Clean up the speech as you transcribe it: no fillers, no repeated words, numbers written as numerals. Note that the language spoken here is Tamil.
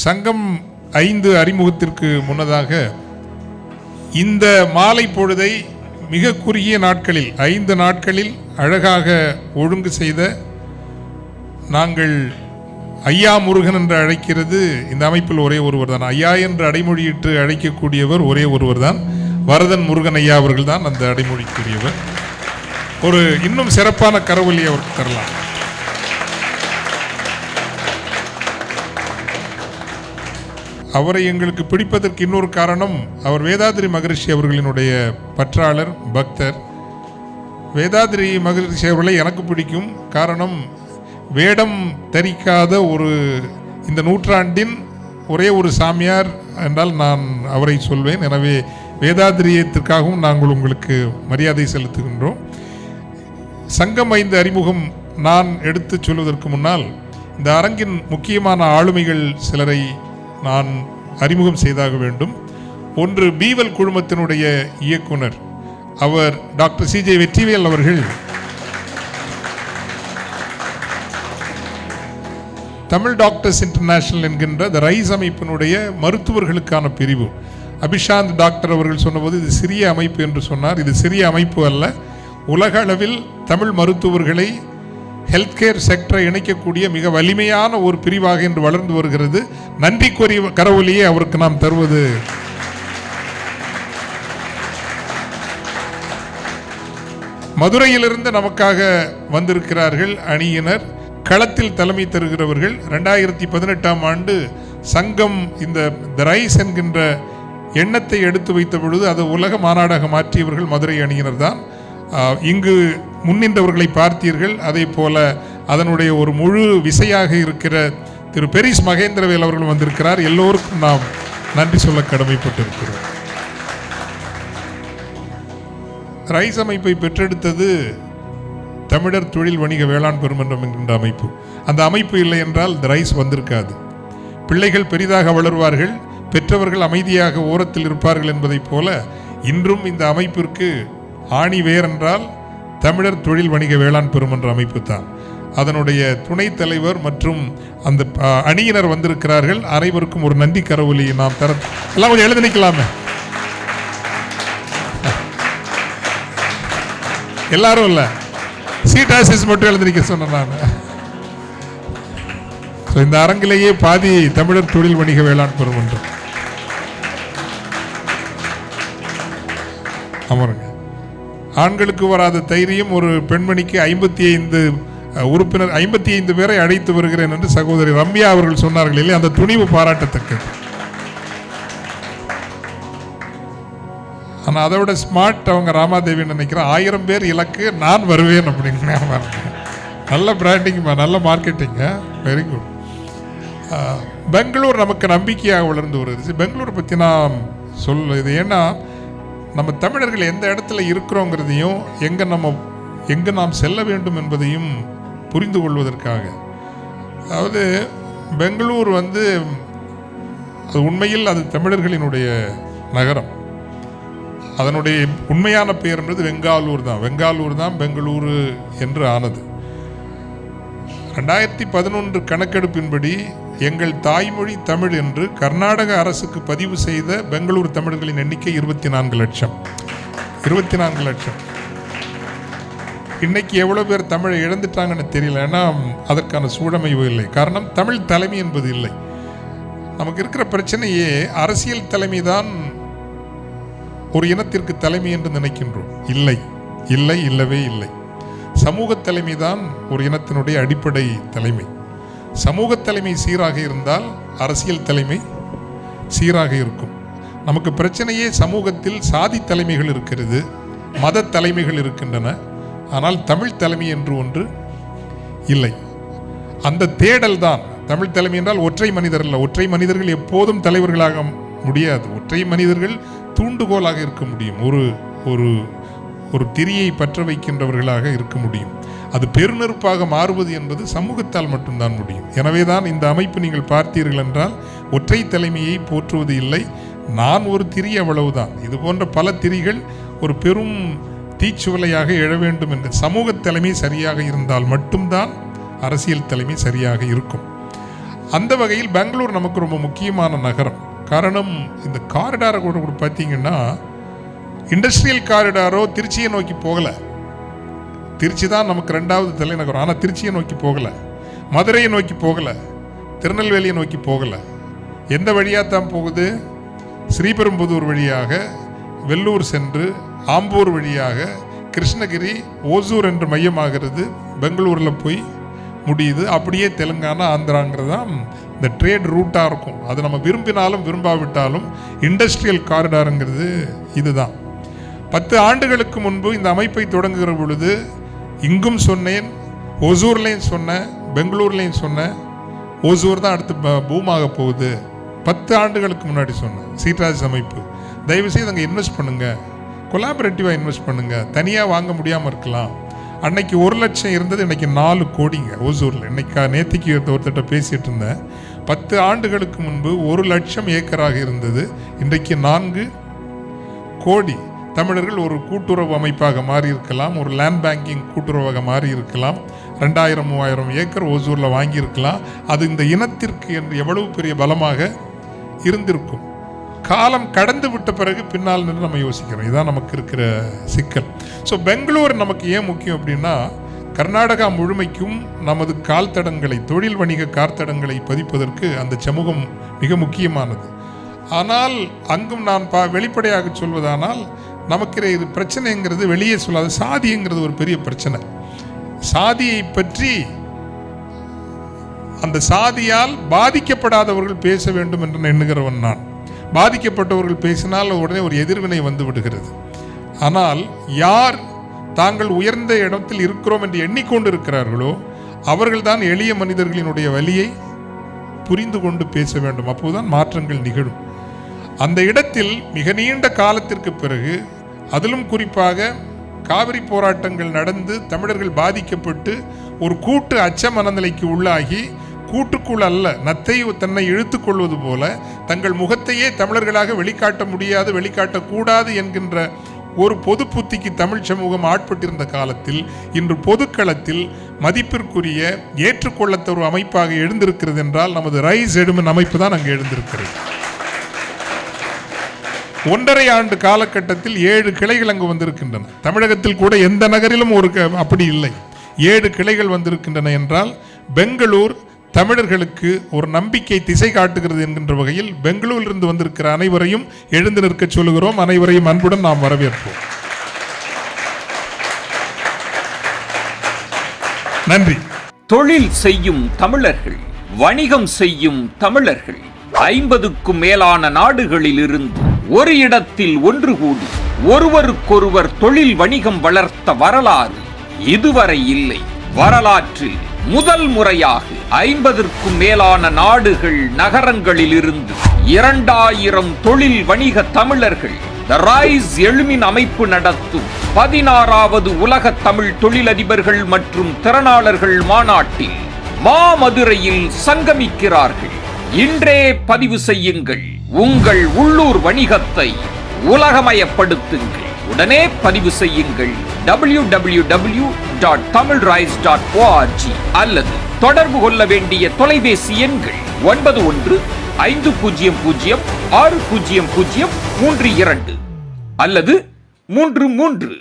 சங்கம் 5 அறிமுகத்திற்கு முன்னதாக இந்த மாலை பொழுதை மிக குறுகிய நாட்களில் 5 நாட்களில் அழகாக ஒழுங்கு செய்த நாங்கள் ஐயா முருகன் என்று அழைக்கிறது இந்த அமைப்பில் ஒரே ஒருவர் தான். ஐயா என்று அடைமொழியிட்டு அழைக்கக்கூடியவர் ஒரே ஒருவர் தான். வரதன் முருகன் ஐயா அவர்கள் தான் அந்த அடைமொழிக்குரியவர். ஒரு இன்னும் சிறப்பான கரவொலி அவருக்கு தரலாம். அவரை எங்களுக்கு பிடிப்பதற்கு இன்னொரு காரணம், அவர் வேதாத்ரி மகரிஷி அவர்களினுடைய பற்றாளர், பக்தர். வேதாத்ரி மகரிஷி அவர்களை எனக்கு பிடிக்கும் காரணம், வேடம் தரிக்காத இந்த நூற்றாண்டின் ஒரே ஒரு சாமியார் என்றால் நான் அவரை சொல்வேன். எனவே வேதாத்ரியத்திற்காகவும் நாங்கள் உங்களுக்கு மரியாதை செலுத்துகின்றோம். சங்கம் 5 அறிமுகம் நான் எடுத்து சொல்வதற்கு முன்னால் இந்த அரங்கின் முக்கியமான ஆளுமைகள் சிலரை நான் அறிமுகம் செய்தாக வேண்டும். ஒன்று, பீவல் குழுமத்தினுடைய இயக்குனர், அவர் டாக்டர் CJ வெற்றிவேல் அவர்கள். தமிழ் டாக்டர்ஸ் இன்டர்நேஷனல் என்கின்ற த ரைஸ் அமைப்பினுடைய மருத்துவர்களுக்கான பிரிவு. அபிஷாந்த் டாக்டர் அவர்கள் சொன்னபோது இது சிறிய அமைப்பு என்று சொன்னார். இது சிறிய அமைப்பு அல்ல. உலக அளவில் தமிழ் மருத்துவர்களை ஹெல்த் கேர் செக்டரை இணைக்கக்கூடிய மிக வலிமையான ஒரு பிரிவாக இன்று வளர்ந்து வருகிறது. நன்றிக்குரிய கரவொலியை அவருக்கு நாம் தருவது. மதுரையிலிருந்து நமக்காக வந்திருக்கிறார்கள் அணியினர், களத்தில் தலைமை தருகிறவர்கள். 2018ஆம் ஆண்டு சங்கம் இந்த த ரைஸ் என்கின்ற எண்ணத்தை எடுத்து வைத்த பொழுது அது உலக மாநாடாக மாற்றியவர்கள் மதுரை அணியினர் தான். இங்கு முன்னின்றவர்களை பார்த்தீர்கள். அதே போல அதனுடைய ஒரு முழு விசையாக இருக்கிற திரு பெரிஸ் மகேந்திரவேல் அவர்கள் வந்திருக்கிறார். எல்லோருக்கும் நாம் நன்றி சொல்ல கடமைப்பட்டிருக்கிறோம். ரைஸ் அமைப்பை பெற்றெடுத்தது தமிழர் தொழில் வணிக வேளாண் பெருமன்றம் என்கின்ற அமைப்பு. அந்த அமைப்பு இல்லை என்றால் த ரைஸ் வந்திருக்காது. பிள்ளைகள் பெரிதாக வளர்வார்கள், பெற்றவர்கள் அமைதியாக ஓரத்தில் இருப்பார்கள் என்பதைப் போல இன்றும் இந்த அமைப்பிற்கு ஆணி வேர் என்றால் தமிழர் தொழில் வணிக வேளாண் பெருமன்ற அமைப்பு தான். அதனுடைய துணைத் தலைவர் மற்றும் அந்த அணியினர் வந்திருக்கிறார்கள். அனைவருக்கும் ஒரு நன்றி கரவொலி நாம் தர. எல்லாம் கொஞ்சம் எழுதி நிற்கலாமே. எல்லாரும் இல்லை, சீட்டாசிஸ் மட்டும் எழுதி நிற்க சொன்னேன் நான். இந்த அரங்கிலேயே பாதி தமிழர் தொழில் வணிக வேளாண் பெருமன்றம். அமருங்க. ஆண்களுக்கு வராத தைரியம் ஒரு பெண்மணிக்கு 55 உறுப்பினர் 55 பேரை அழைத்து வருகிறேன் என்று சகோதரி ரம்யா அவர்கள் சொன்னார்கள் இல்லை, அந்த துணிவு பாராட்டத்தக்கது. ஆனால் அதை விட ஸ்மார்ட் அவங்க ராமாதேவி நினைக்கிறேன். 1000 பேர் இலக்கு, நான் வருவேன் அப்படின்னு. நல்ல பிராண்டிங்மா, நல்ல மார்க்கெட்டிங்க, வெரி குட். பெங்களூர் நமக்கு நம்பிக்கையாக வளர்ந்து வருது. பெங்களூரை பற்றி நான் இது ஏன்னா நம்ம தமிழர்கள் எந்த இடத்துல இருக்கிறோங்கிறதையும் எங்கே நாம் செல்ல வேண்டும் என்பதையும் புரிந்து கொள்வதற்காக. அதாவது பெங்களூர் அது உண்மையில் அது தமிழர்களினுடைய நகரம். அதனுடைய உண்மையான பெயர் என்பது வெங்காலூர் தான். வெங்காலூர் தான் பெங்களூரு என்று ஆனது. 2011 கணக்கெடுப்பின்படி எங்கள் தாய்மொழி தமிழ் என்று கர்நாடக அரசுக்கு பதிவு செய்த பெங்களூர் தமிழர்களின் எண்ணிக்கை 24 லட்சம். 24 லட்சம். இன்னைக்கு எவ்வளோ பேர் தமிழை இழந்துட்டாங்கன்னு தெரியல. ஏன்னா அதற்கான சூழமைவு இல்லை. காரணம், தமிழ் தலைமை என்பது இல்லை. நமக்கு இருக்கிற பிரச்சனையே அரசியல் தலைமை தான் ஒரு இனத்திற்கு தலைமை என்று நினைக்கின்றோம். இல்லை, இல்லை, இல்லவே இல்லை. சமூக தலைமை தான் ஒரு இனத்தினுடைய அடிப்படை தலைமை. சமூக தலைமை சீராக இருந்தால் அரசியல் தலைமை சீராக இருக்கும். நமக்கு பிரச்சனையே சமூகத்தில் சாதி தலைமைகள் இருக்கிறது, மத தலைமைகள் இருக்கின்றன. ஆனால் தமிழ் தலைமை என்று ஒன்று இல்லை. அந்த தேடல் தான் தமிழ் தலைமை என்றால் ஒற்றை மனிதர் அல்ல. ஒற்றை மனிதர்கள் எப்போதும் தலைவர்களாக முடியாது. ஒற்றை மனிதர்கள் தூண்டுகோலாக இருக்க முடியும். ஒரு திரியை பற்ற வைக்கின்றவர்களாக இருக்க முடியும். அது பெருநெருப்பாக மாறுவது என்பது சமூகத்தால் மட்டும்தான் முடியும். எனவே தான் இந்த அமைப்பு நீங்கள் பார்த்தீர்கள் என்றால் ஒற்றை தலைமையை போற்றுவது இல்லை. நான் ஒரு திரி, அவ்வளவுதான். இது போன்ற பல திரிகள் ஒரு பெரும் தீச்சுவலையாக எழ வேண்டும் என்று சமூக தலைமை சரியாக இருந்தால் மட்டும்தான் அரசியல் தலைமை சரியாக இருக்கும். அந்த வகையில் பெங்களூர் நமக்கு ரொம்ப முக்கியமான நகரம். காரணம், இந்த காரிடாரை கூட பார்த்தீங்கன்னா இண்டஸ்ட்ரியல் காரிடாரோ திருச்சியை நோக்கி போகலை. திருச்சி தான் நமக்கு 2வது தலைநகரம். ஆனால் திருச்சியை நோக்கி போகலை, மதுரையை நோக்கி போகலை, திருநெல்வேலியை நோக்கி போகலை. எந்த வழியாக தான் போகுது? ஸ்ரீபெரும்புதூர் வழியாக வெள்ளூர் சென்று ஆம்பூர் வழியாக கிருஷ்ணகிரி, ஓசூர் என்று மையமாகிறது, பெங்களூரில் போய் முடியுது. அப்படியே தெலுங்கானா, ஆந்திராங்கிறது தான் இந்த ட்ரேட் ரூட்டாக இருக்கும். அது நம்ம விரும்பினாலும் விரும்பாவிட்டாலும் இண்டஸ்ட்ரியல் காரிடாருங்கிறது இதுதான். 10 ஆண்டுகளுக்கு முன்பு இந்த அமைப்பை தொடங்குகிற பொழுது இங்கும் சொன்னேன், ஓசூர்லேயும் சொன்னேன், பெங்களூர்லேயும் சொன்னேன். ஓசூர் தான் அடுத்து பூமாக போகுது. 10 ஆண்டுகளுக்கு முன்னாடி சொன்னேன். சீட்ராஜ் அமைப்பு, தயவுசெய்து அங்கே இன்வெஸ்ட் பண்ணுங்கள், கொலாபரேட்டிவாக இன்வெஸ்ட் பண்ணுங்கள், தனியாக வாங்க முடியாமல் இருக்கலாம். அன்னைக்கு 1 லட்சம் இருந்தது, இன்றைக்கி 4 கோடிங்க ஓசூரில். இன்னைக்கு நேற்றுக்கு ஒருத்தட்ட பேசிகிட்டு இருந்தேன். 10 ஆண்டுகளுக்கு முன்பு 1 லட்சம் ஏக்கராக இருந்தது, இன்றைக்கு 4 கோடி. தமிழர்கள் ஒரு கூட்டுறவு அமைப்பாக மாறி இருக்கலாம், ஒரு லேண்ட் பேங்கிங் கூட்டுறவாக மாறி இருக்கலாம். 2000-3000 ஏக்கர் ஓசூரில் வாங்கியிருக்கலாம். அது இந்த இனத்திற்கு என்று எவ்வளவு பெரிய பலமாக இருந்திருக்கும். காலம் கடந்து விட்ட பிறகு பின்னால் நின்று நம்ம யோசிக்கிறோம். இதுதான் நமக்கு இருக்கிற சிக்கல். ஸோ பெங்களூர் நமக்கு ஏன் முக்கியம் அப்படின்னா, கர்நாடகா முழுமைக்கும் நமது கால்தடங்களை, தொழில் வணிக கால்தடங்களை பதிப்பதற்கு அந்த சமூகம் மிக முக்கியமானது. ஆனால் அங்கும் நான் வெளிப்படையாக சொல்வதானால், நமக்கு இது பிரச்சனைங்கிறது வெளியே சொல்லாது. சாதிங்கிறது ஒரு பெரிய பிரச்சனை. சாதியை பற்றி அந்த சாதியால் பாதிக்கப்படாதவர்கள் பேச வேண்டும் என்று எண்ணுகிறவன் நான். பாதிக்கப்பட்டவர்கள் பேசினால் உடனே ஒரு எதிர்வினை வந்து விடுகிறது. ஆனால் யார் தாங்கள் உயர்ந்த இடத்தில் இருக்கிறோம் என்று எண்ணிக்கொண்டு இருக்கிறார்களோ அவர்கள்தான் எளிய மனிதர்களினுடைய வலியை புரிந்து கொண்டு பேச வேண்டும். அப்போதுதான் மாற்றங்கள் நிகழும். அந்த இடத்தில் மிக நீண்ட காலத்திற்கு பிறகு, அதிலும் குறிப்பாக காவிரி போராட்டங்கள் நடந்து தமிழர்கள் பாதிக்கப்பட்டு ஒரு கூட்டு அச்ச மனநிலைக்கு உள்ளாகி, கூட்டுக்குள் அல்ல நத்தை தன்னை இழுத்துக் கொள்வது போல தங்கள் முகத்தையே தமிழர்களாக வெளிக்காட்ட முடியாது, வெளிக்காட்டக்கூடாது என்கின்ற ஒரு பொது புத்திக்கு தமிழ் சமூகம் ஆட்பட்டிருந்த காலத்தில் இன்று பொதுக்களத்தில் மதிப்பிற்குரிய ஏற்றுக்கொள்ளத்த ஒரு அமைப்பாக எழுந்திருக்கிறது என்றால் நமது ரைஸ் எடுமின் அமைப்பு தான் அங்கே எழுந்திருக்கிறது. 1.5 ஆண்டு காலகட்டத்தில் 7 கிளைகள் அங்கு வந்திருக்கின்றன. தமிழகத்தில் கூட எந்த நகரிலும் அப்படி இல்லை. 7 கிளைகள் வந்திருக்கின்றன என்றால் பெங்களூர் தமிழர்களுக்கு ஒரு நம்பிக்கை திசை காட்டுகிறது என்கின்ற வகையில் பெங்களூரிலிருந்து வந்திருக்கிற அனைவரையும் எழுந்து நிற்க சொல்லுகிறோம். அனைவரையும் அன்புடன் நாம் வரவேற்போம். நன்றி. தொழில் செய்யும் தமிழர்கள், வணிகம் செய்யும் தமிழர்கள் 50க்கும் மேலான நாடுகளில் இருந்து ஒரு இடத்தில் ஒன்று கூடி ஒருவருக்கொருவர் தொழில் வணிகம் வளர்த்த வரலாறு இதுவரை இல்லை. வரலாற்றில் முதல் முறையாக 50க்கும் மேலான நாடுகள் நகரங்களில் இருந்து 2000 தொழில் வணிக தமிழர்கள் தி ரைஸ் எழுமின் அமைப்பு நடத்தும் 16வது உலக தமிழ் தொழிலதிபர்கள் மற்றும் திறனாளர்கள் மாநாட்டில் மாமதுரையில் சங்கமிக்கிறார்கள். இன்றே பதிவு செய்யுங்கள். உங்கள் உள்ளூர் வணிகத்தை உலகமயப்படுத்துங்கள். உடனே பதிவு செய்யுங்கள். www.tamilrise.org அல்லது தொடர்பு கொள்ள வேண்டிய தொலைபேசி எண்கள் 9150060032 அல்லது 33